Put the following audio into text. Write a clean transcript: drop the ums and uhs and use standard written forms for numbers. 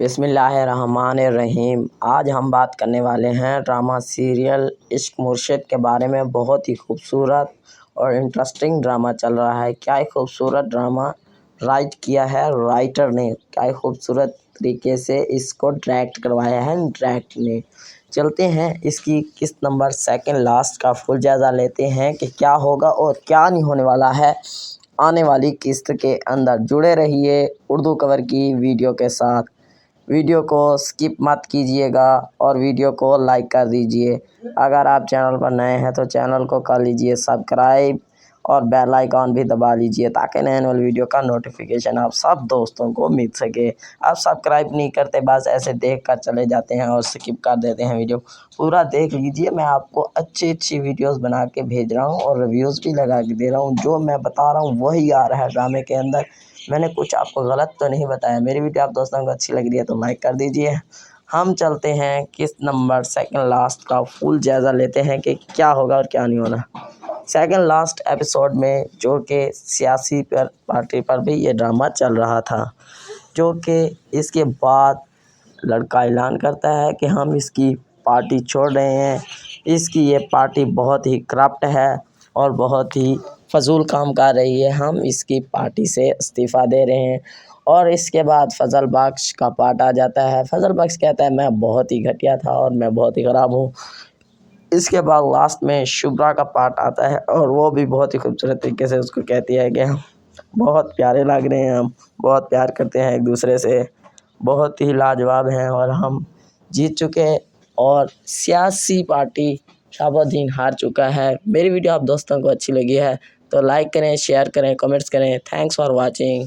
بسم اللہ الرحمن الرحیم۔ آج ہم بات کرنے والے ہیں ڈرامہ سیریل عشق مرشد کے بارے میں۔ بہت ہی خوبصورت اور انٹرسٹنگ ڈرامہ چل رہا ہے۔ کیا ہی خوبصورت ڈرامہ رائٹ کیا ہے رائٹر نے، کیا ہی خوبصورت طریقے سے اس کو ڈائریکٹ کروایا ہے ڈائریکٹر نے۔ چلتے ہیں اس کی قسط نمبر 2 لاسٹ کا فل جائزہ لیتے ہیں کہ کیا ہوگا اور کیا نہیں ہونے والا ہے آنے والی قسط کے اندر۔ جڑے رہیے اردو کور کی ویڈیو کے ساتھ۔ ویڈیو کو سکپ مت کیجیے گا اور ویڈیو کو لائک کر دیجیے۔ اگر آپ چینل پر نئے ہیں تو چینل کو کر لیجیے سبسکرائب اور بیل آئیکن بھی دبا لیجیے تاکہ نئے ویڈیو کا نوٹیفیکیشن آپ سب دوستوں کو مل سکے۔ آپ سبسکرائب نہیں کرتے، بس ایسے دیکھ کر چلے جاتے ہیں اور سکپ کر دیتے ہیں۔ ویڈیو پورا دیکھ لیجیے، میں آپ کو اچھی ویڈیوز بنا کے بھیج رہا ہوں اور ریویوز بھی لگا کے دے رہا ہوں۔ جو میں بتا رہا ہوں وہی آ رہا ہے ڈرامے کے اندر۔ میں نے کچھ آپ کو غلط تو نہیں بتایا۔ میری ویڈیو آپ دوستوں کو اچھی لگ رہی ہے تو لائک کر دیجیے۔ ہم چلتے ہیں قسط نمبر 2 لاسٹ کا فل جائزہ لیتے ہیں کہ کیا ہوگا اور کیا نہیں ہونا۔ 2 لاسٹ ایپیسوڈ میں جو کہ سیاسی پارٹی پر بھی یہ ڈرامہ چل رہا تھا، جو کہ اس کے بعد لڑکا اعلان کرتا ہے کہ ہم اس کی پارٹی چھوڑ رہے ہیں، اس کی یہ پارٹی بہت ہی کرپٹ ہے اور بہت ہی فضول کام کر رہی ہے، ہم اس کی پارٹی سے استعفیٰ دے رہے ہیں۔ اور اس کے بعد فضل بخش کا پارٹ آ جاتا ہے۔ فضل بخش کہتا ہے میں بہت ہی گھٹیا تھا اور میں بہت ہی خراب ہوں۔ اس کے بعد لاسٹ میں شبرا کا پارٹ آتا ہے اور وہ بھی بہت ہی خوبصورت طریقے سے اس کو کہتی ہے کہ ہم بہت پیارے لگ رہے ہیں، ہم بہت پیار کرتے ہیں ایک دوسرے سے، بہت ہی لاجواب ہیں اور ہم جیت چکے اور سیاسی پارٹی شہاب الدین ہار چکا ہے۔ میری ویڈیو آپ دوستوں کو اچھی لگی ہے تو لائک کریں، شیئر کریں، کمنٹس کریں۔ Thanks for watching.